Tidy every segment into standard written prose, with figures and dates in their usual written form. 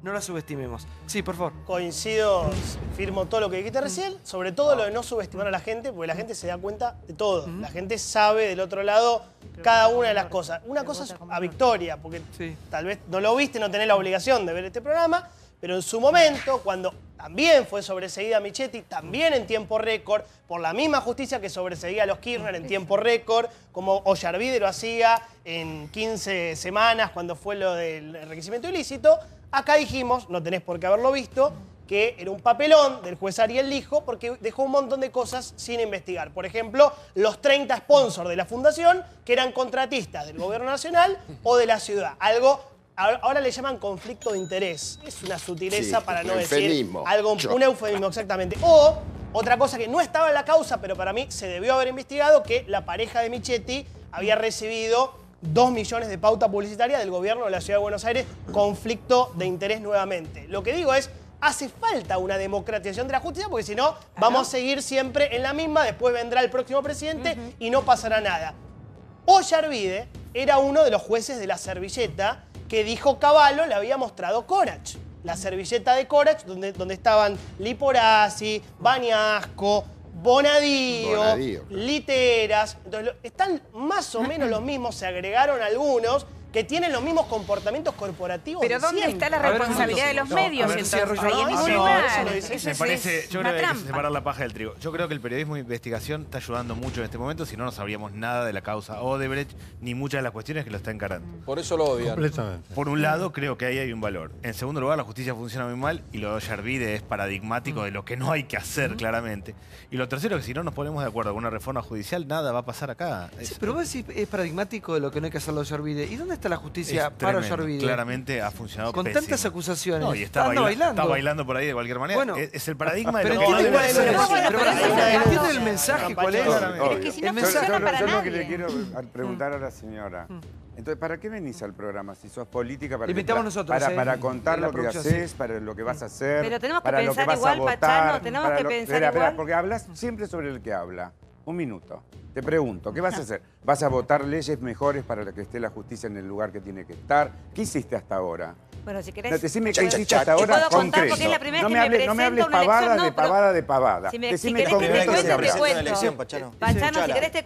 no la subestimemos. Sí, por favor. Coincido, firmo todo lo que dijiste recién, sobre todo lo de no subestimar a la gente, porque la gente se da cuenta de todo. La gente sabe del otro lado cada una de las cosas. Una cosa es a Victoria, porque tal vez no lo viste, no tenés la obligación de ver este programa, pero en su momento, cuando también fue sobreseída Michetti, también en tiempo récord, por la misma justicia que sobreseía a los Kirchner en tiempo récord, como Ollarvide lo hacía en 15 semanas cuando fue lo del enriquecimiento ilícito, acá dijimos, no tenés por qué haberlo visto, que era un papelón del juez Ariel Lijo porque dejó un montón de cosas sin investigar. Por ejemplo, los 30 sponsors de la fundación que eran contratistas del gobierno nacional o de la ciudad. Algo, ahora le llaman conflicto de interés. Es una sutileza para no decir algo, un eufemismo exactamente. O otra cosa que no estaba en la causa, pero para mí se debió haber investigado, que la pareja de Michetti había recibido 2 millones de pauta publicitaria del gobierno de la Ciudad de Buenos Aires, conflicto de interés nuevamente. Lo que digo es, hace falta una democratización de la justicia, porque si no, vamos a seguir siempre en la misma, después vendrá el próximo presidente y no pasará nada. Ollarvide era uno de los jueces de la servilleta que dijo Cavallo le había mostrado Corach. La servilleta de Corach, donde estaban Liporazzi, Bañasco, Bonadío, Literas. Entonces, están más o menos los mismos, se agregaron algunos que tienen los mismos comportamientos corporativos. Pero ¿dónde está la responsabilidad de los medios? Me parece, yo creo que hay que separar la paja del trigo. Yo creo que el periodismo de investigación está ayudando mucho en este momento, si no, no sabríamos nada de la causa Odebrecht, ni muchas de las cuestiones que lo está encarando. Por eso lo odian. Completamente. Por un lado, creo que ahí hay un valor. En segundo lugar, la justicia funciona muy mal y lo de Ollarvide es paradigmático de lo que no hay que hacer, claramente. Y lo tercero, que si no nos ponemos de acuerdo con una reforma judicial, nada va a pasar acá. Sí, pero vos decís, es paradigmático de lo que no hay que hacer lo de Ollarvide. ¿Y dónde está la justicia para Ollarvide? Claramente ha funcionado con pésimo. Tantas acusaciones. No, y está bailando por ahí de cualquier manera. Bueno, es el paradigma de pero lo que no debe ser. ¿Entiende el mensaje cuál es? Es que si no funciona para Yo lo nadie. que le quiero preguntar a la señora. Entonces, ¿para qué venís al programa si sos política? Para invitamos nosotros, para contar lo que haces, para lo que vas a hacer, Pero tenemos que para lo que pensar vas igual, a votar, Pachano, tenemos que pensar igual. Porque hablas siempre sobre el que habla. Un minuto. Te pregunto, ¿qué vas a hacer? ¿Vas a votar leyes mejores para que esté la justicia en el lugar que tiene que estar? ¿Qué hiciste hasta ahora? Bueno, si querés... No, decime qué hiciste hasta ahora puedo contar concreto. porque es la primera No vez me que me hables, no me hables presento una pavada elección, de no, pero- pavada de pavada. Si Decime querés que te concreto cuente, qué hablas. te cuento. Pachano, Si querés te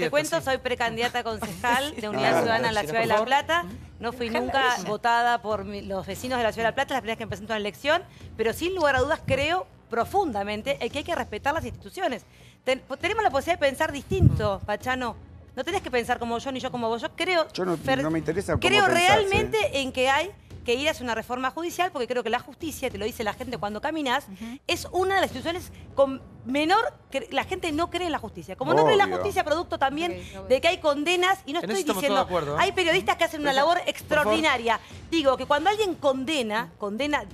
cuento, soy precandidata a concejal de Unidad Ciudadana en la Ciudad de La Plata. No fui nunca votada por los vecinos de la Ciudad de La Plata, es la primera vez que me presento a una elección, pero sin lugar a dudas creo profundamente que hay que respetar las instituciones. Tenemos la posibilidad de pensar distinto, Pachano. No tenés que pensar como yo ni yo como vos. Yo creo... Yo no me interesa cómo Creo pensás, realmente en que hay que ir hacia una reforma judicial, porque creo que la justicia, te lo dice la gente cuando caminas, es una de las instituciones con menor... La gente no cree en la justicia. Como no cree en la justicia, producto también de que hay condenas, y no En estoy eso estamos diciendo... todos de acuerdo, ¿eh? Hay periodistas que hacen una labor extraordinaria. Digo que cuando alguien condena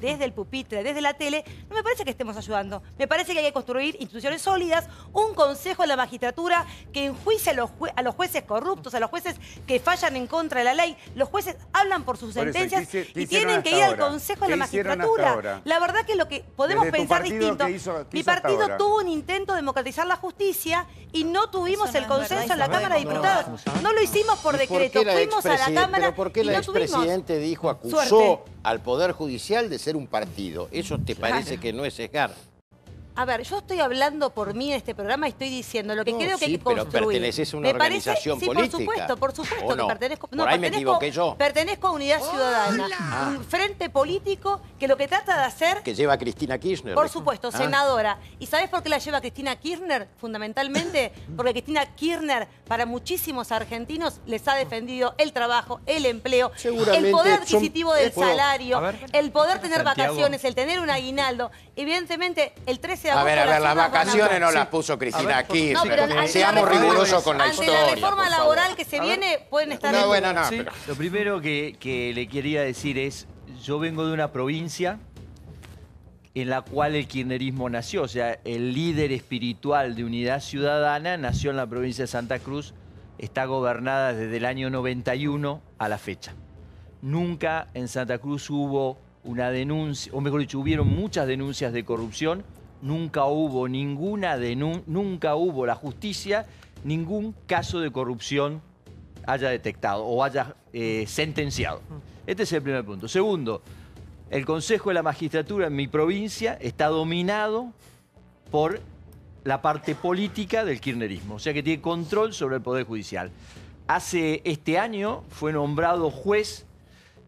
desde el pupitre, desde la tele, no me parece que estemos ayudando. Me parece que hay que construir instituciones sólidas, un consejo de la magistratura que enjuicie a los jueces corruptos, a los jueces que fallan en contra de la ley. Los jueces hablan por sus sentencias y tienen que ir al consejo de la magistratura. La verdad que lo que podemos pensar distinto. Mi partido tuvo un intento de democratizar la justicia y no tuvimos el consenso en la Cámara de Diputados. No lo hicimos por decreto, fuimos a la Cámara ¿Pero por qué y la no tuvimos. expresidente dijo, acusó Suerte. al Poder Judicial de ser un partido? ¿Eso te parece que no es sesgar? A ver, yo estoy hablando por mí en este programa y estoy diciendo lo que creo que hay que construir. Pero perteneces a una organización política. Por supuesto ¿O no? que pertenezco. Por ahí me equivoqué yo. Pertenezco a Unidad Ciudadana, un frente político que lo que trata de hacer... Que lleva a Cristina Kirchner. Por supuesto, senadora. ¿Y sabés por qué la lleva Cristina Kirchner? Fundamentalmente porque Cristina Kirchner para muchísimos argentinos les ha defendido el trabajo, el empleo, el poder adquisitivo del salario, el poder tener vacaciones, el tener un aguinaldo. Evidentemente, el 13 de agosto... A ver, las vacaciones no las puso Cristina Kirchner. Seamos rigurosos con la historia. Ante la reforma laboral que se viene, pueden estar... No, bueno, no. Sí. Lo primero que le quería decir es, yo vengo de una provincia en la cual el kirchnerismo nació. O sea, el líder espiritual de Unidad Ciudadana nació en la provincia de Santa Cruz, está gobernada desde el año 91 a la fecha. Nunca en Santa Cruz hubo una denuncia, o mejor dicho, hubieron muchas denuncias de corrupción, nunca hubo nunca hubo la justicia, ningún caso de corrupción haya detectado o haya sentenciado. Este es el primer punto. Segundo, el Consejo de la Magistratura en mi provincia está dominado por la parte política del kirchnerismo, o sea que tiene control sobre el Poder Judicial. Este año fue nombrado juez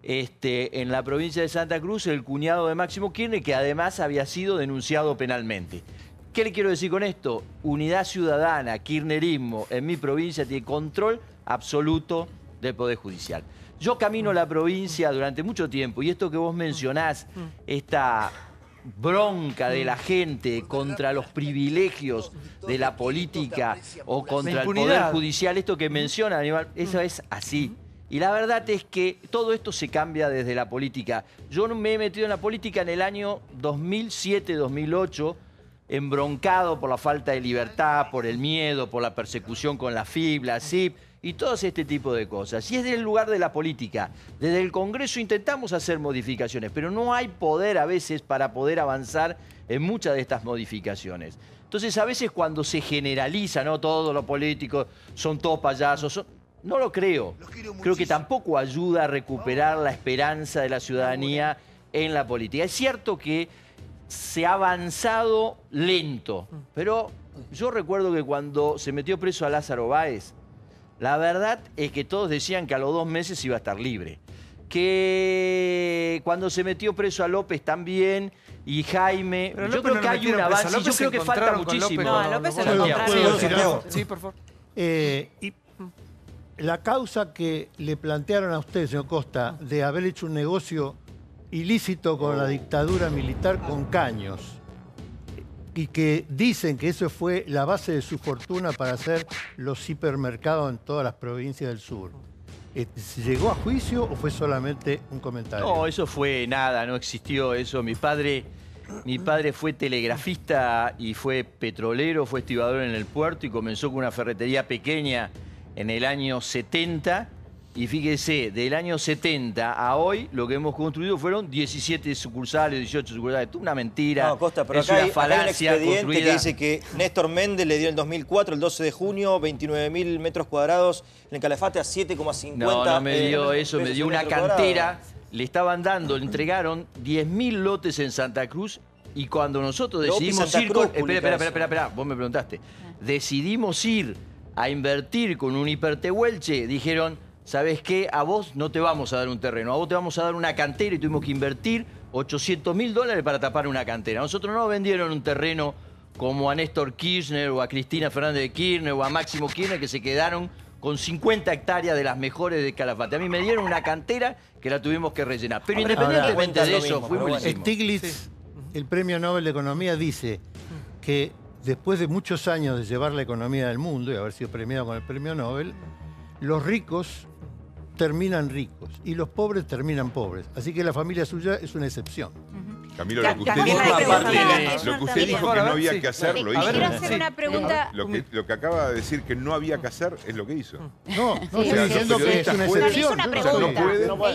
en la provincia de Santa Cruz el cuñado de Máximo Kirchner, que además había sido denunciado penalmente. ¿Qué le quiero decir con esto? Unidad Ciudadana, kirchnerismo, en mi provincia tiene control absoluto del Poder Judicial. Yo camino la provincia durante mucho tiempo y esto que vos mencionás, esta bronca de la gente contra los privilegios de la política o contra el Poder Judicial, esto que menciona Aníbal, eso es así. Y la verdad es que todo esto se cambia desde la política. Yo me he metido en la política en el año 2007-2008, embroncado por la falta de libertad, por el miedo, por la persecución con la FIB, la CIP y todo este tipo de cosas. Y es del lugar de la política. Desde el Congreso intentamos hacer modificaciones, pero no hay poder a veces para poder avanzar en muchas de estas modificaciones. Entonces, a veces cuando se generaliza, ¿no? Todos los políticos son todos payasos, no lo creo. Creo que tampoco ayuda a recuperar la esperanza de la ciudadanía en la política. Es cierto que se ha avanzado lento, pero yo recuerdo que cuando se metió preso a Lázaro Báez, la verdad es que todos decían que a los 2 meses iba a estar libre. Que cuando se metió preso a López también, y Jaime, pero yo creo que hay un avance, yo creo que falta muchísimo. No, a López se lo encontraron. Sí, por favor. Y la causa que le plantearon a usted, señor Costa, de haber hecho un negocio ilícito con la dictadura militar con caños, y que dicen que eso fue la base de su fortuna para hacer los hipermercados en todas las provincias del sur. ¿Llegó a juicio o fue solamente un comentario? No, eso fue nada, no existió eso. Mi padre fue telegrafista y fue petrolero, fue estibador en el puerto y comenzó con una ferretería pequeña en el año 70. Y fíjese, del año 70 a hoy, lo que hemos construido fueron 17 sucursales, 18 sucursales. Esto es una mentira, no, Costa, pero es acá una hay falacia un expediente construida. que dice que Néstor Méndez le dio en 2004, el 12 de junio, 29.000 metros cuadrados en el Calafate a 7,50. No me dio eso, me dio una cantera. Le estaban dando, le entregaron 10.000 lotes en Santa Cruz y cuando nosotros decidimos ir con... Espera, vos me preguntaste. Decidimos ir a invertir con un hipertehuelche, dijeron... ¿Sabes qué? A vos no te vamos a dar un terreno, a vos te vamos a dar una cantera y tuvimos que invertir $800.000 para tapar una cantera. Nosotros no vendieron un terreno como a Néstor Kirchner o a Cristina Fernández de Kirchner o a Máximo Kirchner que se quedaron con 50 hectáreas de las mejores de Calafate. A mí me dieron una cantera que la tuvimos que rellenar. Pero independientemente de eso, fuimos y lo hicimos. Stiglitz, el Premio Nobel de Economía, dice que después de muchos años de llevar la economía del mundo y haber sido premiado con el Premio Nobel, los ricos terminan ricos y los pobres terminan pobres. Así que la familia suya es una excepción. Camilo, lo que usted dijo que no había que hacer, lo hizo. Quiero hacer una pregunta. Lo que acaba de decir que no había que hacer es lo que hizo. No estoy diciendo que es una excepción.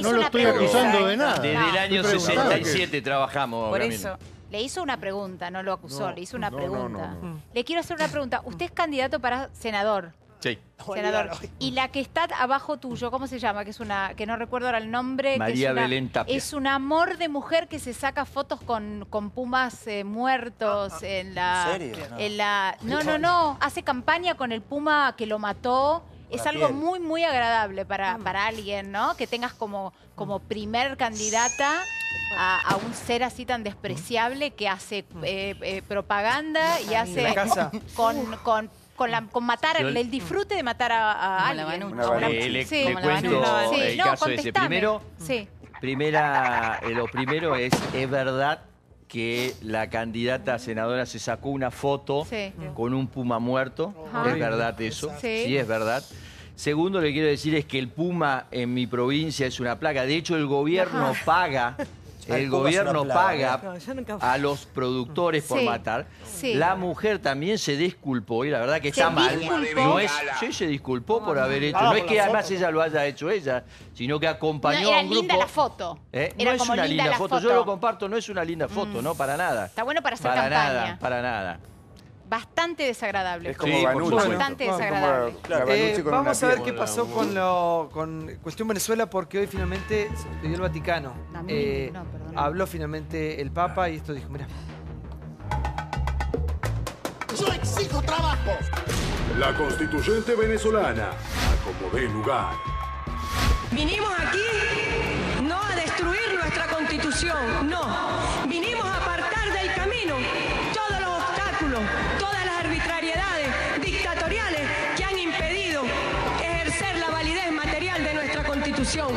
No lo estoy acusando de nada. Desde el año 67 trabajamos. Por eso. Le hizo una pregunta, no lo acusó, le hizo una pregunta. Le quiero hacer una pregunta. Usted es candidato para senador. Sí. Senador. Y la que está abajo tuyo, ¿cómo se llama? Que es una, que no recuerdo ahora el nombre. María Belén Tapia. Es un amor de mujer que se saca fotos con pumas muertos en la. ¿En serio? No. Hace campaña con el puma que lo mató. Es algo muy, muy agradable para alguien, ¿no? Que tengas como primer candidata a un ser así tan despreciable que hace propaganda y hace con matar, el disfrute de matar a alguien. Le cuento el caso ese. Lo primero es verdad que la candidata senadora se sacó una foto con un puma muerto. Es verdad eso. Sí, es verdad. Segundo, le quiero decir es que el puma en mi provincia es una plaga. De hecho, el gobierno paga... El gobierno paga a los productores por matar. La mujer también se disculpó y la verdad que está mal. Sí, se disculpó por haber hecho. No es que además ella lo haya hecho ella, sino que acompañó a un grupo. Era linda la foto. No es una linda foto. Yo lo comparto, no es una linda foto, no, para nada. Está bueno para hacer campaña. Para nada. bastante desagradable. Es como Banucci, ¿no? Bastante desagradable. Vamos a ver qué pasó con cuestión Venezuela, porque hoy finalmente se pidió el Vaticano. Habló finalmente el Papa y esto dijo, mira. Yo exijo trabajo. La constituyente venezolana, a como dé lugar. Vinimos aquí no a destruir nuestra constitución, no. Vinimos a apartar del camino todos los obstáculos, todas las arbitrariedades dictatoriales que han impedido ejercer la validez material de nuestra constitución.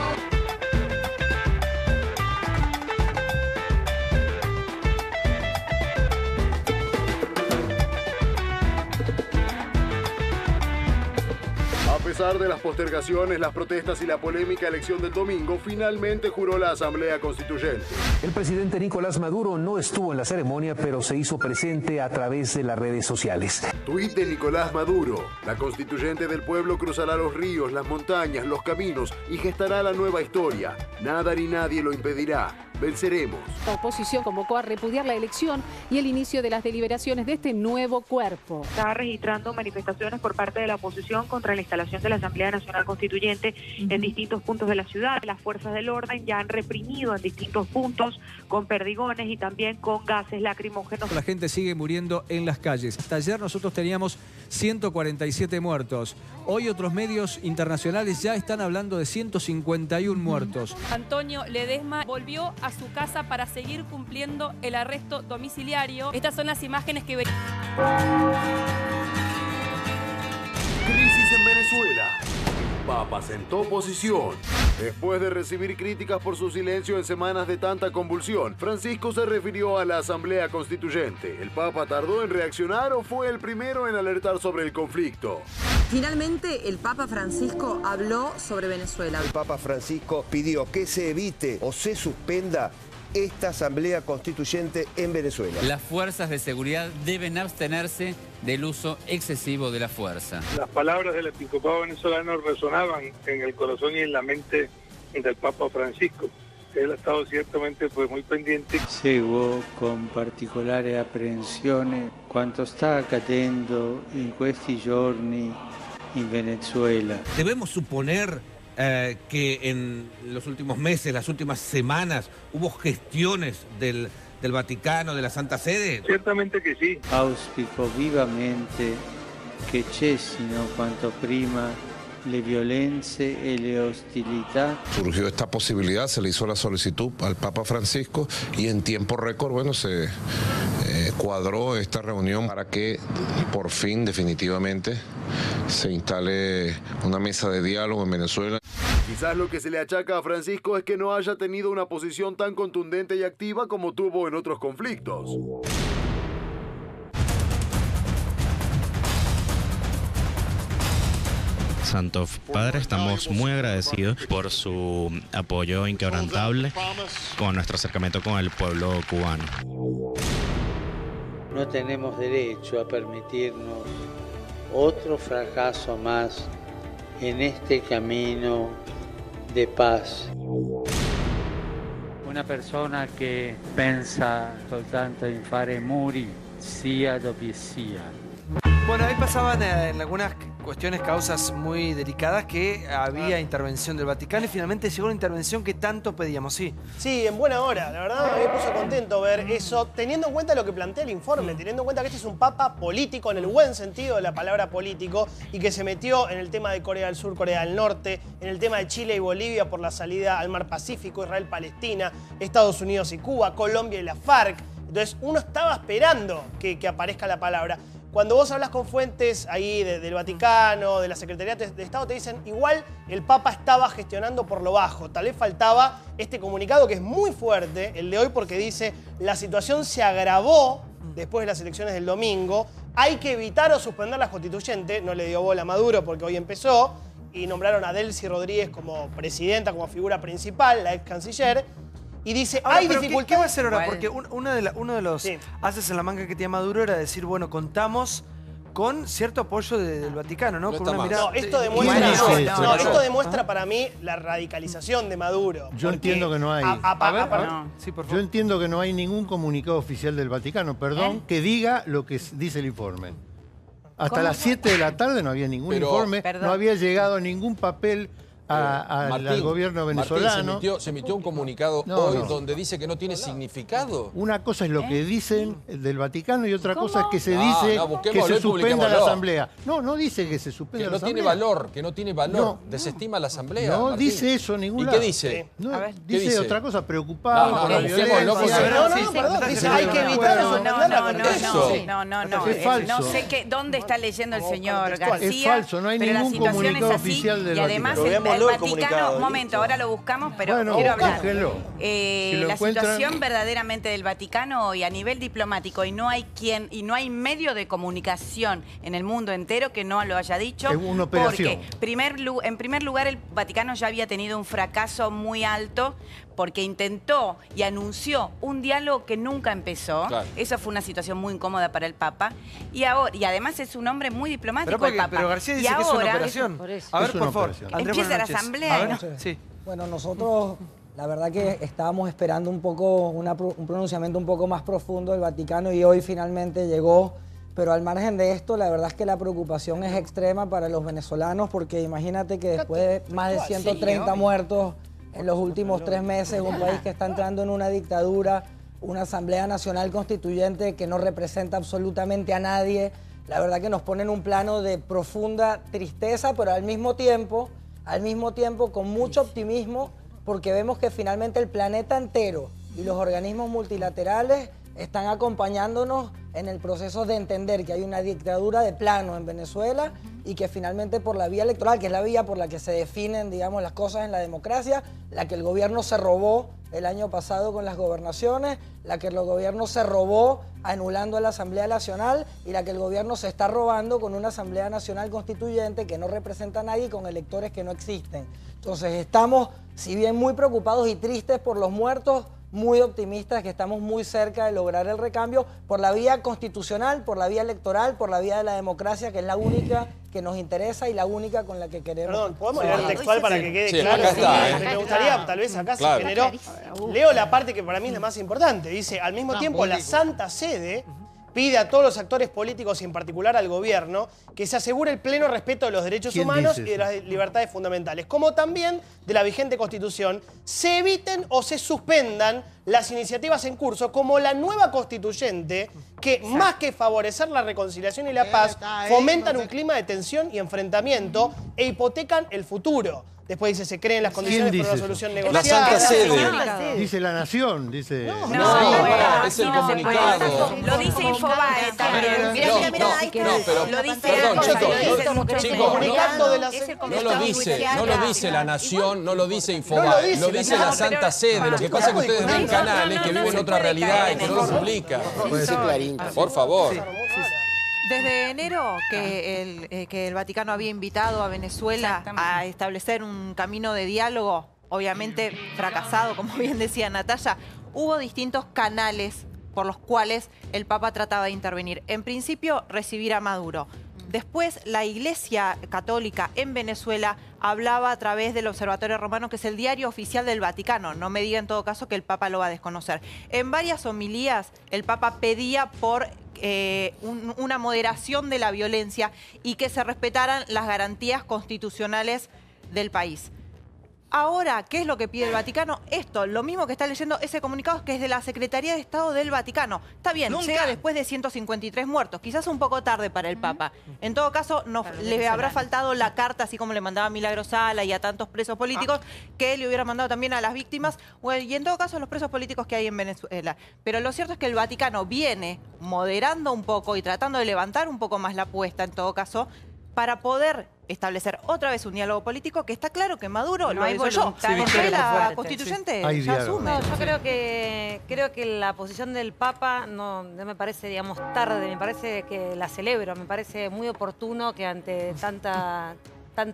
A pesar de las postergaciones, las protestas y la polémica elección del domingo, finalmente juró la Asamblea Constituyente. El presidente Nicolás Maduro no estuvo en la ceremonia, pero se hizo presente a través de las redes sociales. Tuit de Nicolás Maduro. La constituyente del pueblo cruzará los ríos, las montañas, los caminos y gestará la nueva historia. Nada ni nadie lo impedirá. Venceremos. La oposición convocó a repudiar la elección y el inicio de las deliberaciones de este nuevo cuerpo. Está registrando manifestaciones por parte de la oposición contra la instalación de la Asamblea Nacional Constituyente en distintos puntos de la ciudad. Las fuerzas del orden ya han reprimido en distintos puntos con perdigones y también con gases lacrimógenos. La gente sigue muriendo en las calles. Hasta ayer nosotros teníamos 147 muertos. Hoy otros medios internacionales ya están hablando de 151 muertos. Antonio Ledesma volvió a su casa para seguir cumpliendo el arresto domiciliario. Estas son las imágenes que Crisis en Venezuela. Papa sentó posición. Después de recibir críticas por su silencio en semanas de tanta convulsión, Francisco se refirió a la Asamblea Constituyente. ¿El Papa tardó en reaccionar o fue el primero en alertar sobre el conflicto? Finalmente, el Papa Francisco habló sobre Venezuela. El Papa Francisco pidió que se evite o se suspenda esta Asamblea Constituyente en Venezuela. Las fuerzas de seguridad deben abstenerse del uso excesivo de la fuerza. Las palabras del episcopado venezolano resonaban en el corazón y en la mente del Papa Francisco. Él ha estado ciertamente muy pendiente. Seguo con particolare apprensione quanto sta accadendo in questi giorni in Venezuela. Debemos suponer que en los últimos meses, las últimas semanas, hubo gestiones del Vaticano, de la Santa Sede. Ciertamente que sí. Auspico vivamente che cessino quanto prima le violenze e le hostilità. Surgió esta posibilidad, se le hizo la solicitud al Papa Francisco y en tiempo récord, bueno, se cuadró esta reunión para que por fin, definitivamente, se instale una mesa de diálogo en Venezuela. Quizás lo que se le achaca a Francisco es que no haya tenido una posición tan contundente y activa como tuvo en otros conflictos. Santo Padre, estamos muy agradecidos por su apoyo inquebrantable con nuestro acercamiento con el pueblo cubano. No tenemos derecho a permitirnos otro fracaso más en este camino de paz. Una persona che pensa soltanto in fare muri, sia dove sia. Bueno, ahí pasaban en algunas cuestiones, causas muy delicadas, que había intervención del Vaticano y finalmente llegó una intervención que tanto pedíamos, sí. Sí, en buena hora. La verdad me puso contento ver eso, teniendo en cuenta lo que plantea el informe, teniendo en cuenta que este es un papa político, en el buen sentido de la palabra político, y que se metió en el tema de Corea del Sur, Corea del Norte, en el tema de Chile y Bolivia por la salida al mar Pacífico, Israel-Palestina, Estados Unidos y Cuba, Colombia y la FARC. Entonces uno estaba esperando que aparezca la palabra. Cuando vos hablas con fuentes ahí del Vaticano, de la Secretaría de Estado, te dicen igual el Papa estaba gestionando por lo bajo. Tal vez faltaba este comunicado que es muy fuerte, el de hoy, porque dice la situación se agravó después de las elecciones del domingo. Hay que evitar o suspender la constituyente. No le dio bola a Maduro porque hoy empezó. Y nombraron a Delcy Rodríguez como presidenta, como figura principal, la ex canciller. Y dice, ahora, hay dificultades. ¿Qué va a hacer ahora? Porque uno de los haces en la manga que tenía Maduro era decir, bueno, contamos con cierto apoyo del Vaticano, ¿no? No con está una mal. mirada. No, esto demuestra para mí la radicalización de Maduro. Yo entiendo que no hay. Sí, por favor. Yo entiendo que no hay ningún comunicado oficial del Vaticano, perdón, que diga lo que dice el informe. Hasta las 7 de la tarde no había ningún informe, no había llegado ningún papel al gobierno venezolano. Martín, se emitió un comunicado hoy donde dice que no tiene significado. Una cosa es lo que dicen del Vaticano y otra cosa es que se dice que se suspenda la asamblea. No dice que se suspenda la asamblea. Que no tiene valor, desestima la asamblea. No Martín. dice eso en ningún ¿Y lado. qué dice? Dice otra cosa, preocupado por la violencia. Perdón, dice hay que evitar Es falso. No sé dónde está leyendo el señor García. Es falso, no hay ningún comunicado oficial del Vaticano. Vaticano. El Vaticano, un momento, ahora lo buscamos, pero quiero hablar. La situación verdaderamente del Vaticano hoy a nivel diplomático, y no hay medio de comunicación en el mundo entero que no lo haya dicho. Es una operación. Porque en primer lugar el Vaticano ya había tenido un fracaso muy alto porque intentó y anunció un diálogo que nunca empezó. Claro. Eso fue una situación muy incómoda para el Papa. Y además es un hombre muy diplomático el Papa. Pero García dice que es una operación. A ver, por favor. Empieza la asamblea. Sí. Bueno, nosotros la verdad que estábamos esperando un poco un pronunciamiento un poco más profundo del Vaticano y hoy finalmente llegó. Pero al margen de esto, la verdad es que la preocupación es extrema para los venezolanos porque imagínate que después de más de 130 muertos en los últimos 3 meses, un país que está entrando en una dictadura, una Asamblea Nacional Constituyente que no representa absolutamente a nadie, la verdad que nos pone en un plano de profunda tristeza, pero al mismo tiempo con mucho optimismo, porque vemos que finalmente el planeta entero y los organismos multilaterales están acompañándonos en el proceso de entender que hay una dictadura de plano en Venezuela y que finalmente por la vía electoral, que es la vía por la que se definen, digamos, las cosas en la democracia, la que el gobierno se robó el año pasado con las gobernaciones, la que el gobierno se robó anulando la Asamblea Nacional y la que el gobierno se está robando con una Asamblea Nacional Constituyente que no representa a nadie y con electores que no existen. Entonces estamos, si bien muy preocupados y tristes por los muertos, muy optimistas que estamos muy cerca de lograr el recambio por la vía constitucional, por la vía electoral, por la vía de la democracia, que es la única que nos interesa y la única con la que queremos. Perdón, ¿podemos leer textual para que quede claro? Acá está, Me gustaría, tal vez acá se generó. Leo la parte que para mí es la más importante. Dice, al mismo tiempo, la Santa Sede pide a todos los actores políticos y en particular al gobierno que se asegure el pleno respeto de los derechos humanos y de las libertades fundamentales, como también de la vigente Constitución, se eviten o se suspendan las iniciativas en curso como la nueva constituyente que, más que favorecer la reconciliación y la paz, fomentan un clima de tensión y enfrentamiento e hipotecan el futuro. Después dice, se creen las condiciones para una solución negociada. La Santa Sede. Dice la Nación, dice... No, es el comunicado. Lo dice Infobae también. Lo dice... Perdón, chicos, no lo dice la Nación, no lo dice Infobae, lo dice la Santa Sede. Lo que pasa es que ustedes ven canales que viven otra realidad y que no lo publican. Por favor. Desde enero que el Vaticano había invitado a Venezuela a establecer un camino de diálogo, obviamente fracasado, como bien decía Natalia, hubo distintos canales por los cuales el Papa trataba de intervenir. En principio, recibir a Maduro. Después, la Iglesia Católica en Venezuela hablaba a través del Observatorio Romano, que es el diario oficial del Vaticano. No me diga en todo caso que el Papa lo va a desconocer. En varias homilías, el Papa pedía por una moderación de la violencia y que se respetaran las garantías constitucionales del país. Ahora, ¿qué es lo que pide el Vaticano? Esto, lo mismo que está leyendo ese comunicado, que es de la Secretaría de Estado del Vaticano. Está bien, llega después de 153 muertos, quizás un poco tarde para el Papa. En todo caso, le habrá faltado la carta, así como le mandaba a Milagro Sala y a tantos presos políticos, que le hubiera mandado también a las víctimas, y en todo caso a los presos políticos que hay en Venezuela. Pero lo cierto es que el Vaticano viene moderando un poco y tratando de levantar un poco más la apuesta, en todo caso, para poder establecer otra vez un diálogo político, que está claro que Maduro lo hizo yo. La constituyente ya asume. No, yo creo que la posición del Papa no me parece, digamos, tarde, me parece que la celebro, me parece muy oportuno que ante tanta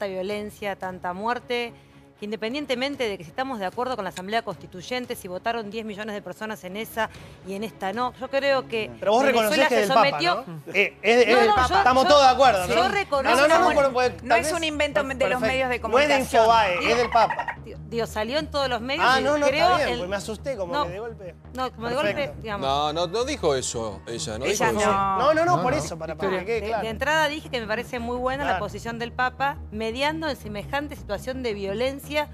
violencia, tanta muerte, que independientemente de que si estamos de acuerdo con la Asamblea Constituyente, si votaron 10 millones de personas en esa y en esta no, yo creo que pero vos reconocés que es del Papa, ¿no? Es del Papa. Estamos todos de acuerdo, ¿no? Yo reconozco... No es un invento de los medios de comunicación. No es de Infobae, es del Papa. Dios, salió en todos los medios. Ah, no, creo está bien, pues me asusté como que de golpe. No, como de golpe, digamos. No dijo eso ella, ¿no? Ella dijo eso. no. Por eso, para que quede claro. De entrada dije que me parece muy buena la posición del Papa, mediando en semejante situación de violencia,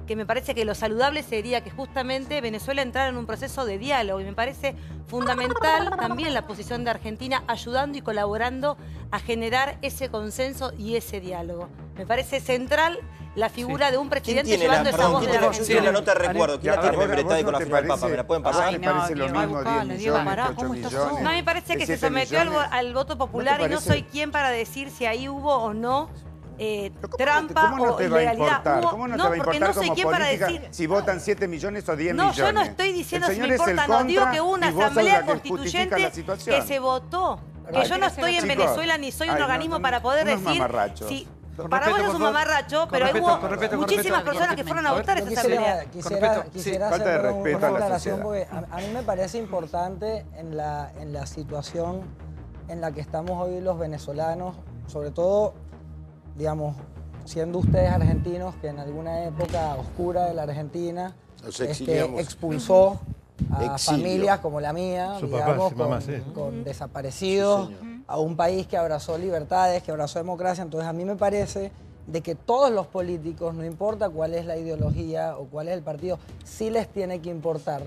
que me parece que lo saludable sería que justamente Venezuela entrara en un proceso de diálogo. Y me parece fundamental también la posición de Argentina ayudando y colaborando a generar ese consenso y ese diálogo. Me parece central la figura de un presidente llevando esa voz de la Argentina. Yo tiene la nota de recuerdo. ¿Quién la tiene membretada con la firma del Papa? ¿Me la pueden pasar? ¿Te parece lo mismo 10 millones, 8 millones? No, me parece que se sometió al voto popular y no soy quien para decir si ahí hubo o no trampa o ilegalidad. ¿Cómo no te va a importar como política si votan 7 millones o 10 millones? No, yo no estoy diciendo si me importa, no. Digo que hubo una asamblea constituyente que se votó. Que yo no estoy en Venezuela ni soy un organismo para poder decir si... Para vos no es un mamarracho, pero hubo muchísimas personas que fueron a votar esa asamblea. Quisiera hacer una aclaración porque a mí me parece importante en la situación en la que estamos hoy los venezolanos, sobre todo, digamos, siendo ustedes argentinos, que en alguna época oscura de la Argentina expulsó a familias como la mía, digamos, con desaparecidos, a un país que abrazó libertades, que abrazó democracia. Entonces a mí me parece de que todos los políticos, no importa cuál es la ideología o cuál es el partido, sí les tiene que importar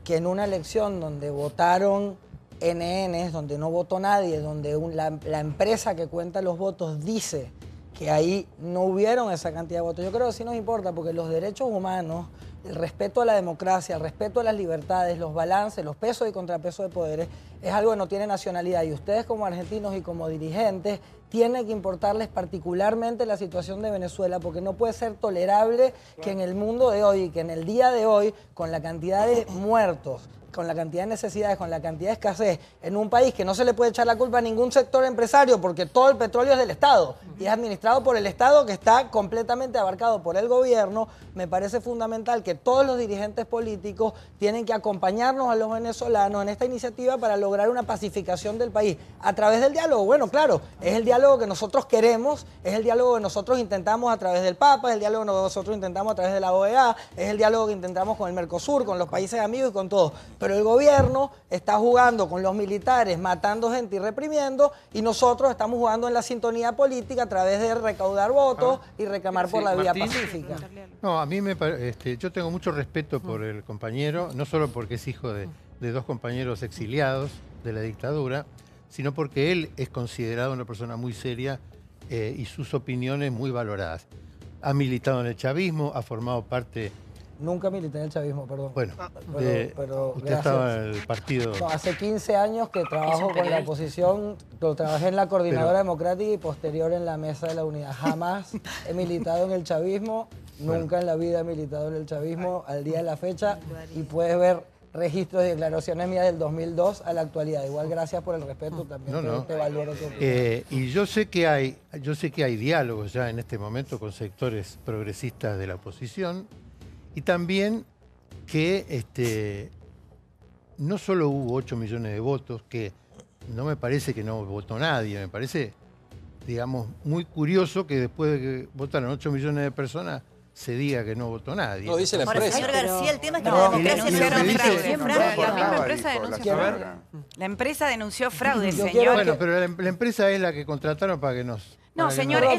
que en una elección donde votaron NNs, donde no votó nadie, donde la empresa que cuenta los votos dice que ahí no hubieron esa cantidad de votos. Yo creo que sí nos importa porque los derechos humanos, el respeto a la democracia, el respeto a las libertades, los balances, los pesos y contrapesos de poderes, es algo que no tiene nacionalidad. Y ustedes como argentinos y como dirigentes tienen que importarles particularmente la situación de Venezuela, porque no puede ser tolerable que en el mundo de hoy, que en el día de hoy, con la cantidad de muertos, con la cantidad de necesidades, con la cantidad de escasez, en un país que no se le puede echar la culpa a ningún sector empresario porque todo el petróleo es del Estado y es administrado por el Estado, que está completamente abarcado por el gobierno, me parece fundamental que todos los dirigentes políticos tienen que acompañarnos a los venezolanos en esta iniciativa para lograr una pacificación del país a través del diálogo. Bueno, claro, es el diálogo que nosotros queremos, es el diálogo que nosotros intentamos a través del Papa, es el diálogo que nosotros intentamos a través de la OEA, es el diálogo que intentamos con el Mercosur, con los países amigos y con todos. Pero el gobierno está jugando con los militares, matando gente y reprimiendo, y nosotros estamos jugando en la sintonía política a través de recaudar votos y reclamar por la vía pacífica. No, a mí me yo tengo mucho respeto por el compañero, no solo porque es hijo de dos compañeros exiliados de la dictadura, sino porque él es considerado una persona muy seria y sus opiniones muy valoradas. Ha militado en el chavismo, ha formado parte... Nunca milité en el chavismo, perdón. Bueno, pero usted estaba en el partido... No, hace 15 años que trabajo con la oposición, trabajé en la Coordinadora Democrática y posterior en la Mesa de la Unidad. Jamás he militado en el chavismo, nunca en la vida he militado en el chavismo al día de la fecha, y puedes ver registros y declaraciones mías del 2002 a la actualidad. Igual gracias por el respeto, también te valoro tu opinión. Y yo sé que hay diálogos ya en este momento con sectores progresistas de la oposición, y también que no solo hubo 8 millones de votos, que no me parece que no votó nadie, me parece, digamos, muy curioso que después de que votaron 8 millones de personas se diga que no votó nadie. No, dice la empresa. Señor García, el tema es que la democracia la empresa denunció fraude, señor. Bueno, pero la empresa es la que contrataron para que nos... No, señor, es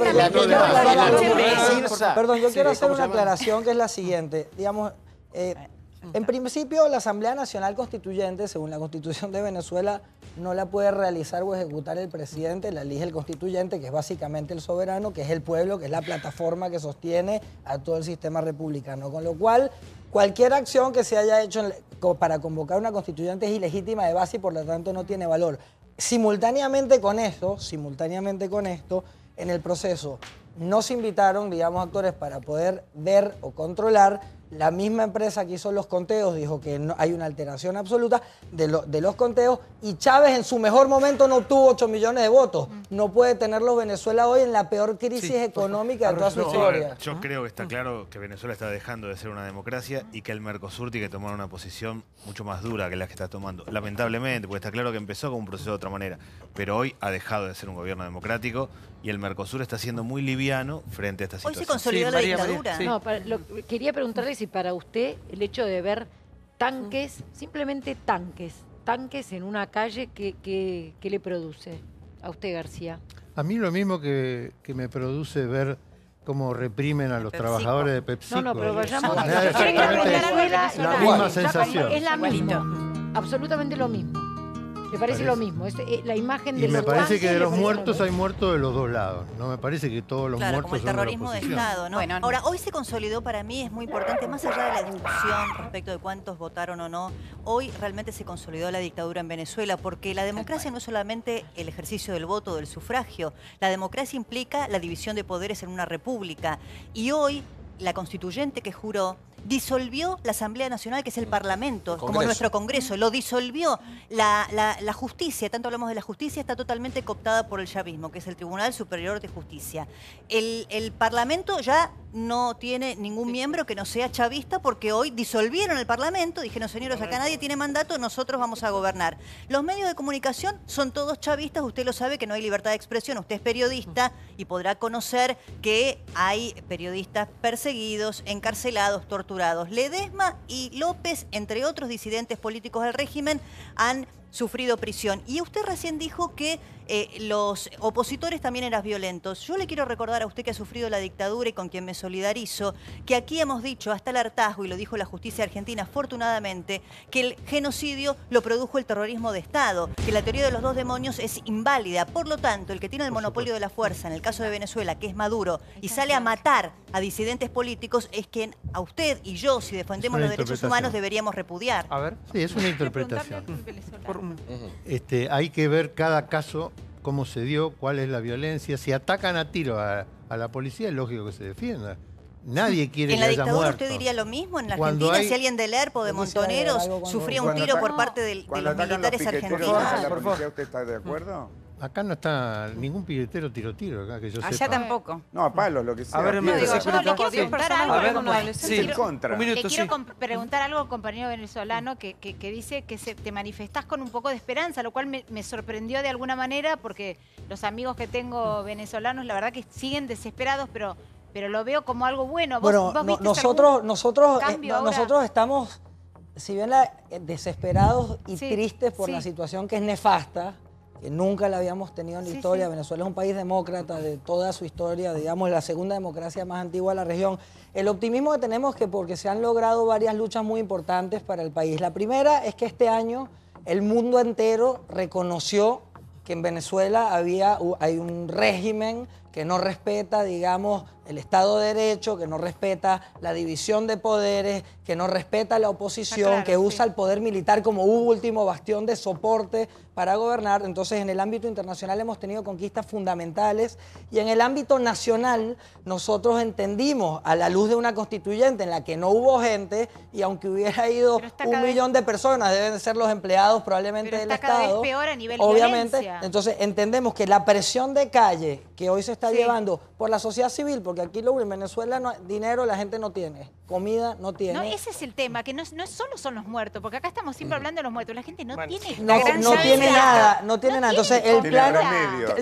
Perdón, yo quiero hacer una aclaración que es la siguiente. Digamos, en principio la Asamblea Nacional Constituyente, según la Constitución de Venezuela, no la puede realizar o ejecutar el presidente, la elige el constituyente, que es básicamente el soberano, que es el pueblo, que es la plataforma que sostiene a todo el sistema republicano. Con lo cual, cualquier acción que se haya hecho para convocar una constituyente es ilegítima de base y por lo tanto no tiene valor. Simultáneamente con esto, en el proceso no se invitaron, digamos, actores para poder ver o controlar La misma empresa que hizo los conteos dijo que no, hay una alteración absoluta de los conteos y Chávez en su mejor momento no obtuvo 8 millones de votos. No puede tenerlos Venezuela hoy en la peor crisis económica de toda su historia. Yo creo que está claro que Venezuela está dejando de ser una democracia y que el Mercosur tiene que tomar una posición mucho más dura que la que está tomando. Lamentablemente, porque está claro que empezó con un proceso de otra manera, pero hoy ha dejado de ser un gobierno democrático y el Mercosur está siendo muy liviano frente a esta situación. Hoy se consolidó la dictadura. Sí. No, quería preguntarle si para usted el hecho de ver tanques, simplemente tanques en una calle, ¿qué le produce a usted, García? A mí lo mismo que me produce ver cómo reprimen a los trabajadores de PepsiCo. No, pero vayamos. La misma sensación. Es la misma. Absolutamente lo mismo. Me parece lo mismo, es la imagen de los me parece que de los muertos hay muertos de los dos lados. No me parece que todos los muertos como el terrorismo de Estado, ¿no? Bueno, ahora, hoy se consolidó, para mí es muy importante, más allá de la discusión respecto de cuántos votaron o no, hoy realmente se consolidó la dictadura en Venezuela, porque la democracia no es solamente el ejercicio del voto o del sufragio, la democracia implica la división de poderes en una república. Y hoy, la constituyente que juró disolvió la Asamblea Nacional, que es el Parlamento, como nuestro Congreso, lo disolvió. La justicia, tanto hablamos de la justicia, está totalmente cooptada por el chavismo, que es el Tribunal Superior de Justicia. El Parlamento ya no tiene ningún miembro que no sea chavista, porque hoy disolvieron el Parlamento, dijeron, señores, acá nadie tiene mandato, nosotros vamos a gobernar. Los medios de comunicación son todos chavistas, usted lo sabe que no hay libertad de expresión, usted es periodista y podrá conocer que hay periodistas perseguidos, encarcelados, torturados. Ledesma y López, entre otros disidentes políticos del régimen, han sufrido prisión. Y usted recién dijo que los opositores también eran violentos. Yo le quiero recordar a usted que ha sufrido la dictadura y con quien me solidarizo, que aquí hemos dicho hasta el hartazgo, y lo dijo la justicia argentina afortunadamente, que el genocidio lo produjo el terrorismo de Estado, que la teoría de los dos demonios es inválida. Por lo tanto, el que tiene el monopolio de la fuerza, en el caso de Venezuela, que es Maduro, y sale a matar a disidentes políticos, es quien a usted y yo, si defendemos los derechos humanos, deberíamos repudiar. A ver. Sí, es una interpretación. Hay que ver cada caso, cómo se dio, cuál es la violencia. Si atacan a tiro a la policía, es lógico que se defienda. Nadie quiere que haya muerto. ¿En la dictadura usted diría lo mismo? ¿En la Argentina, si alguien del ERP o de Montoneros sufría un tiro por parte de los militares argentinos? ¿Usted está de acuerdo? Acá no está ningún piletero tiro, acá que yo sepa. Allá tampoco. No, a palos, lo que sea. A ver, le quiero preguntar algo. Le quiero preguntar algo al compañero venezolano que dice que te manifestás con un poco de esperanza, lo cual me sorprendió de alguna manera, porque los amigos que tengo venezolanos, la verdad que siguen desesperados, pero lo veo como algo bueno. Bueno, nosotros estamos, si bien desesperados y tristes por la situación que es nefasta, que nunca la habíamos tenido en la historia. Venezuela es un país demócrata de toda su historia, digamos, la segunda democracia más antigua de la región. El optimismo que tenemos es que porque se han logrado varias luchas muy importantes para el país. La primera es que este año el mundo entero reconoció que en Venezuela hay un régimen que no respeta, digamos, el Estado de Derecho, que no respeta la división de poderes, que no respeta la oposición, que usa el poder militar como último bastión de soporte para gobernar. Entonces, en el ámbito internacional hemos tenido conquistas fundamentales y en el ámbito nacional nosotros entendimos, a la luz de una constituyente en la que no hubo gente, y aunque hubiera ido 1 millón de personas, deben ser los empleados probablemente del Estado. Cada vez peor a nivel obviamente, violencia. Entonces entendemos que la presión de calle que hoy se está llevando por la sociedad civil, porque aquí en Venezuela dinero la gente no tiene, comida no tiene. No, ese es el tema, que no solo son los muertos, porque acá estamos siempre hablando de los muertos, la gente no tiene nada. Entonces el plan,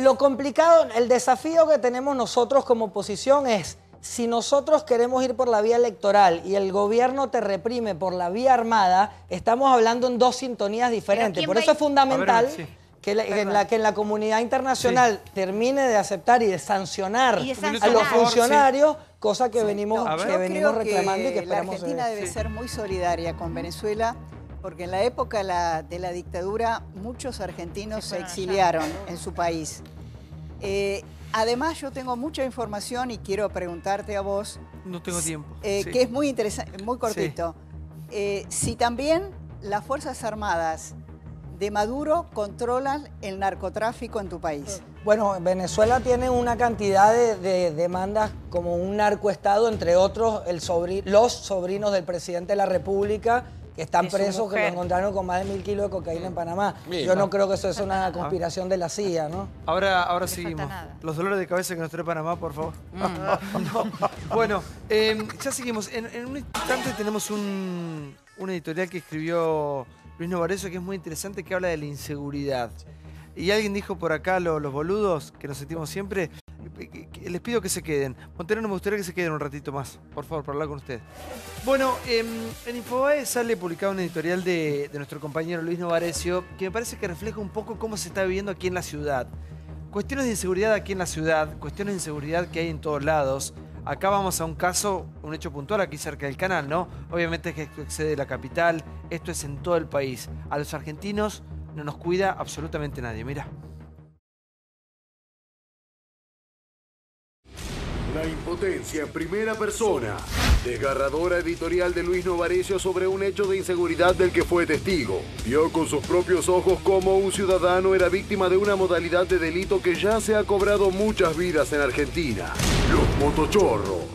lo complicado, el desafío que tenemos nosotros como oposición es, si nosotros queremos ir por la vía electoral y el gobierno te reprime por la vía armada, estamos hablando en dos sintonías diferentes. Por eso es fundamental que la comunidad internacional termine de aceptar y de sancionar a los funcionarios, cosa que venimos reclamando y que esperamos. La Argentina debe ser muy solidaria con Venezuela, porque en la época de la dictadura muchos argentinos se exiliaron en su país. Además, yo tengo mucha información y quiero preguntarte a vos. No tengo tiempo. Que es muy interesante, muy cortito. Si también las Fuerzas Armadas de Maduro controlan el narcotráfico en tu país? Bueno, Venezuela tiene una cantidad de demandas como un narcoestado, entre otros los sobrinos del presidente de la República, que están presos, que lo encontraron con más de 1000 kilos de cocaína en Panamá. Yo no creo que eso es una conspiración de la CIA, ¿no? Ahora seguimos. Los dolores de cabeza que nos trae Panamá, por favor. No. Bueno, ya seguimos. En un instante tenemos un editorial que escribió Luis Novarecio, que es muy interesante, que habla de la inseguridad. Y alguien dijo por acá, los boludos, que nos sentimos siempre, les pido que se queden. Montero, no me gustaría que se queden un ratito más, por favor, para hablar con ustedes. Bueno, en Infobae sale publicado un editorial de nuestro compañero Luis Novarecio, que me parece que refleja un poco cómo se está viviendo aquí en la ciudad. Cuestiones de inseguridad aquí en la ciudad, cuestiones de inseguridad que hay en todos lados. Acá vamos a un caso, un hecho puntual aquí cerca del canal, ¿no? Obviamente es que esto excede la capital, esto es en todo el país. A los argentinos no nos cuida absolutamente nadie, mirá. La impotencia en primera persona. Desgarradora editorial de Luis Novarecio sobre un hecho de inseguridad del que fue testigo. Vio con sus propios ojos cómo un ciudadano era víctima de una modalidad de delito que ya se ha cobrado muchas vidas en Argentina. Los motochorros.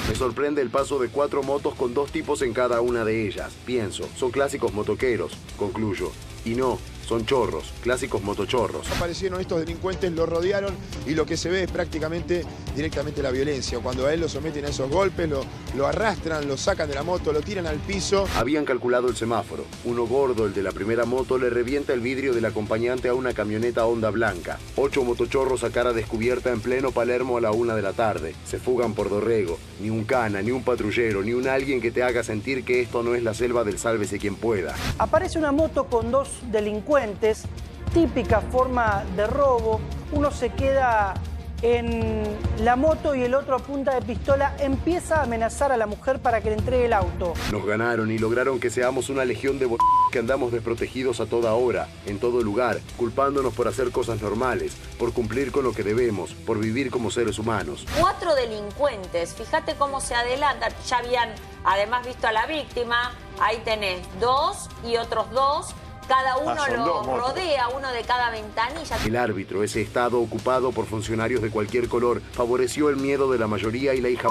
Me sorprende el paso de 4 motos con 2 tipos en cada una de ellas. Pienso, son clásicos motoqueros, concluyo. Y no, son chorros, clásicos motochorros. Aparecieron estos delincuentes, lo rodearon y lo que se ve es prácticamente directamente la violencia. Cuando a él lo someten a esos golpes, lo arrastran, lo sacan de la moto, lo tiran al piso. Habían calculado el semáforo. Uno gordo, el de la primera moto, le revienta el vidrio del acompañante a una camioneta Honda blanca. 8 motochorros a cara descubierta en pleno Palermo a la 1 de la tarde. Se fugan por Dorrego. Ni un cana, ni un patrullero, ni un alguien que te haga sentir que esto no es la selva del sálvese quien pueda. Aparece una moto con 2 delincuentes, típica forma de robo. Uno se queda en la moto y el otro a punta de pistola empieza a amenazar a la mujer para que le entregue el auto. Nos ganaron y lograron que seamos una legión de que andamos desprotegidos a toda hora, en todo lugar, culpándonos por hacer cosas normales, por cumplir con lo que debemos, por vivir como seres humanos. 4 delincuentes, fíjate cómo se adelantan, ya habían además visto a la víctima, ahí tenés 2 y otros 2. Cada uno lo rodea, uno de cada ventanilla. El árbitro, ese estado ocupado por funcionarios de cualquier color, favoreció el miedo de la mayoría y la hija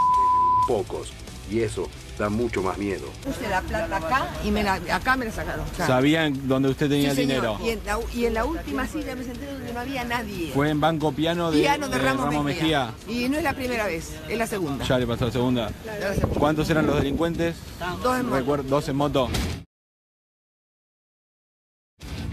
pocos. Y eso da mucho más miedo. Puse la plata acá y acá me la sacaron. Acá. ¿Sabían dónde usted tenía dinero? Y en la última silla me senté donde no había nadie. ¿Fue en Banco Piano de Ramos Mejía? Y no es la primera vez, es la segunda. ¿Ya le pasó la segunda? ¿Cuántos eran los delincuentes? 2 en moto. 2 en moto.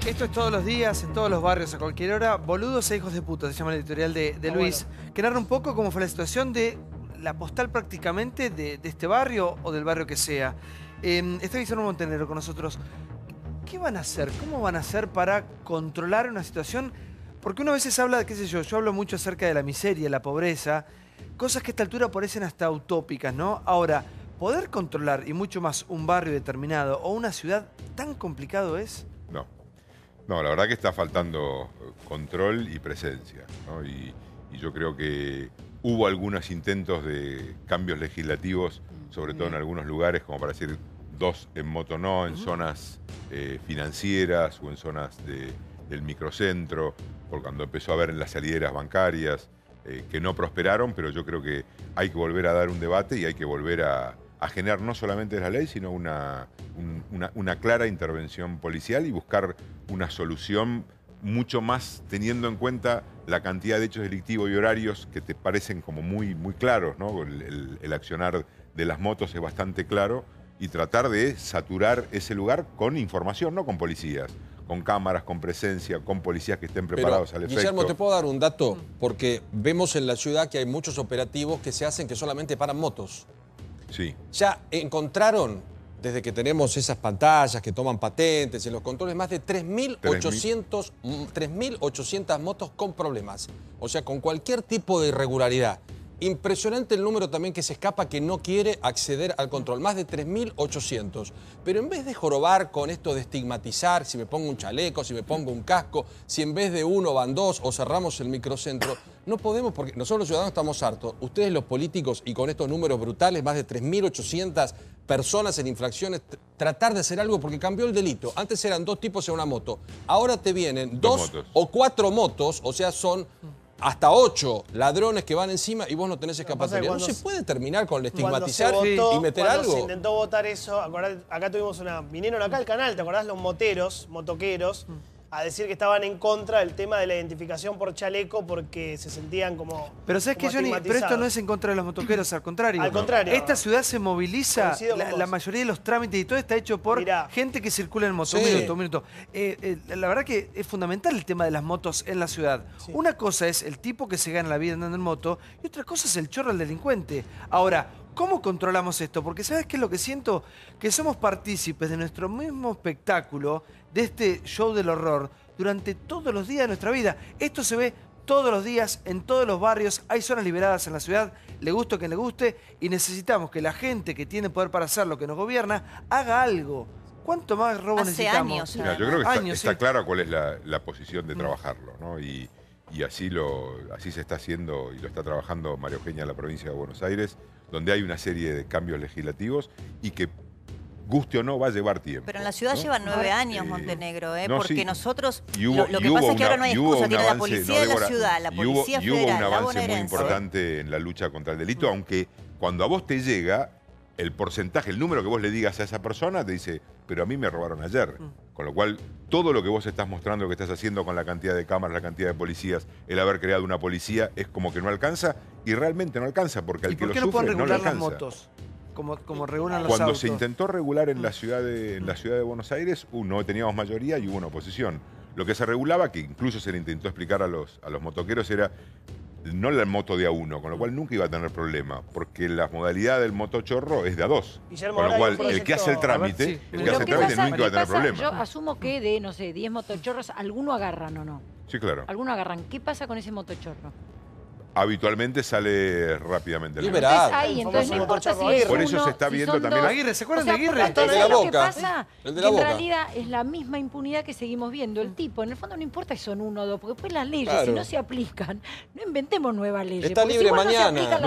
Esto es todos los días, en todos los barrios, a cualquier hora. Boludos e hijos de puta, se llama el editorial de Luis, que narra un poco cómo fue la situación de la postal prácticamente de este barrio o del barrio que sea. Está Guillermo Montenegro con nosotros. ¿Qué van a hacer? ¿Cómo van a hacer para controlar una situación? Porque uno a veces habla, qué sé yo hablo mucho acerca de la miseria, la pobreza, cosas que a esta altura parecen hasta utópicas, ¿no? Ahora, poder controlar, y mucho más, un barrio determinado o una ciudad, ¿tan complicado es? No, la verdad que está faltando control y presencia, ¿no? Y yo creo que hubo algunos intentos de cambios legislativos, sobre todo en algunos lugares, como para decir 2 en moto no, en zonas financieras o en zonas del microcentro, por cuando empezó a haber en las salideras bancarias, que no prosperaron, pero yo creo que hay que volver a dar un debate y hay que volver a generar no solamente la ley, sino una clara intervención policial y buscar una solución mucho más teniendo en cuenta la cantidad de hechos delictivos y horarios que te parecen como muy claros, ¿no? El accionar de las motos es bastante claro y tratar de saturar ese lugar con información, no con policías, con cámaras, con presencia, con policías que estén preparados al efecto. Guillermo, ¿te puedo dar un dato? Porque vemos en la ciudad que hay muchos operativos que se hacen que solamente paran motos. Sí. Ya encontraron, desde que tenemos esas pantallas que toman patentes en los controles, más de 3.800 motos con problemas. O sea, con cualquier tipo de irregularidad. Impresionante el número también que se escapa que no quiere acceder al control. Más de 3.800. Pero en vez de jorobar con esto de estigmatizar, si me pongo un chaleco, si me pongo un casco, si en vez de uno van dos o cerramos el microcentro, no podemos, porque nosotros los ciudadanos estamos hartos. Ustedes los políticos y con estos números brutales, más de 3.800 personas en infracciones, tratar de hacer algo porque cambió el delito. Antes eran 2 tipos en una moto. Ahora te vienen 2 o 4 motos, o sea, son hasta 8 ladrones que van encima y vos no tenés escapatoria. No se puede terminar con el estigmatizar y meter algo. Cuando se intentó votar eso, acá tuvimos vinieron acá al canal, ¿te acordás? Los motoqueros, a decir que estaban en contra del tema de la identificación por chaleco porque se sentían como Pero ¿sabes qué, Johnny? Pero esto no es en contra de los motoqueros, al contrario. Al contrario. Esta ciudad se moviliza, la mayoría de los trámites y todo está hecho por gente que circula en moto. Un minuto. La verdad que es fundamental el tema de las motos en la ciudad. Sí. Una cosa es el tipo que se gana la vida andando en moto y otra cosa es el chorro, el delincuente. Ahora, ¿cómo controlamos esto? Porque ¿sabes qué es lo que siento? Que somos partícipes de nuestro mismo espectáculo, de este show del horror, durante todos los días de nuestra vida. Esto se ve todos los días, en todos los barrios. Hay zonas liberadas en la ciudad, le guste o que le guste, y necesitamos que la gente que tiene poder para hacer lo que nos gobierna, haga algo. ¿Cuánto más robo necesitamos? Años. Mira, yo creo que está clara cuál es la posición de trabajarlo, ¿no? Y así se está haciendo y lo está trabajando María Eugenia en la provincia de Buenos Aires, donde hay una serie de cambios legislativos y que, guste o no, va a llevar tiempo. Pero en la ciudad llevan 9 años Montenegro, porque nosotros, lo que pasa es que ahora no hay excusa, tiene la policía de la ciudad, la policía federal, hubo un avance muy importante en la lucha contra el delito, aunque cuando a vos te llega, el porcentaje, el número que vos le digas a esa persona, te dice, pero a mí me robaron ayer. Con lo cual, todo lo que vos estás mostrando, que estás haciendo con la cantidad de cámaras, la cantidad de policías, el haber creado una policía, es como que no alcanza, y realmente no alcanza, porque al que lo sufre no le alcanza. Las motos? Como regulan los Cuando autos. se intentó regular en la ciudad de Buenos Aires, no teníamos mayoría y hubo una oposición. Lo que se regulaba, que incluso se le intentó explicar a los motoqueros, era no la moto de a uno, con lo cual nunca iba a tener problema, porque la modalidad del motochorro es de a dos. Con lo cual, el que hace el trámite, nunca iba a tener problema. Yo asumo que de, no sé, 10 motochorros, alguno agarran o no. Sí, claro. Alguno agarran. ¿Qué pasa con ese motochorro? Habitualmente sale rápidamente. Liberado. Entonces no importa si es Por eso se está viendo también... Aguirre, ¿se acuerdan de Aguirre? El de la Boca. Lo que pasa es que en realidad es la misma impunidad que seguimos viendo. El tipo, en el fondo no importa si son 1 o 2, porque después las leyes, si no se aplican, no inventemos nuevas leyes. Está libre mañana.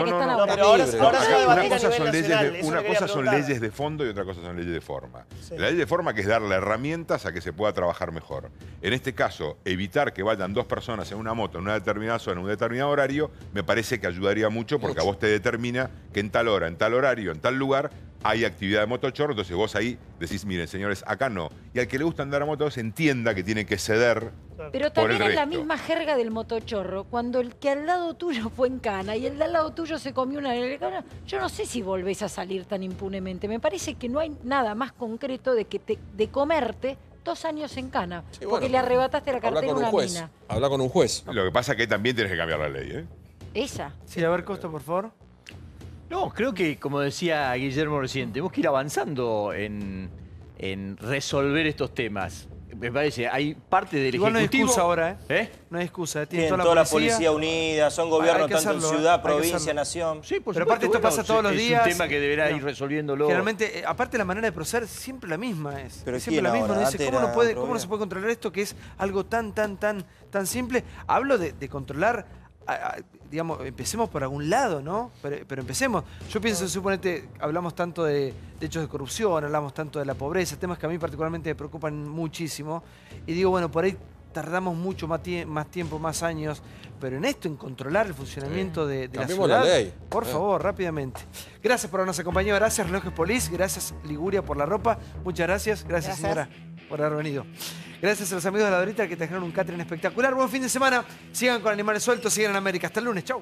Una cosa son leyes de fondo y otra cosa son leyes de forma. La ley de forma, que es darle herramientas a que se pueda trabajar mejor. En este caso, evitar que vayan 2 personas en una moto en una determinada zona, en un determinado horario, me parece que ayudaría mucho, porque a vos te determina que en tal hora, en tal horario, en tal lugar hay actividad de motochorro, entonces vos ahí decís, miren señores, acá no. Y al que le gusta andar a moto se entienda que tiene que ceder. Pero también es la misma jerga del motochorro. Cuando el que al lado tuyo fue en cana y el de al lado tuyo se comió una... Yo no sé si volvés a salir tan impunemente. Me parece que no hay nada más concreto de comerte 2 años en cana, porque le arrebataste la cartera a una mina. Habla con un juez. Lo que pasa es que también tienes que cambiar la ley, ¿eh? Esa. Sí, a ver, Costa, por favor. No, creo que, como decía Guillermo recién, tenemos que ir avanzando en resolver estos temas. Me parece, hay parte del Igual Ejecutivo... no hay excusa ahora, ¿eh? No hay excusa. Tienen toda la policía unida, son gobiernos tanto en ciudad, provincia, nación. Sí, por Pero aparte esto pasa todos los días. Es un tema que deberá ir resolviéndolo. Generalmente, aparte la manera de proceder siempre la misma es. Pero siempre la misma. Uno dice, ¿cómo no se puede controlar esto que es algo tan simple? Hablo de controlar... digamos, empecemos por algún lado, ¿no? Pero empecemos. Yo pienso, suponete, hablamos tanto de hechos de corrupción, hablamos tanto de la pobreza, temas que a mí particularmente me preocupan muchísimo. Y digo, bueno, por ahí tardamos mucho más tiempo, más años, pero en esto, en controlar el funcionamiento de la ciudad, la ley. Por favor, rápidamente. Gracias por habernos acompañado, gracias Relojes Polis, gracias Liguria por la ropa, muchas gracias, gracias señora por haber venido. Gracias a los amigos de La Dorita que trajeron un catering espectacular. Buen fin de semana. Sigan con Animales Sueltos, sigan en América. Hasta el lunes. Chau.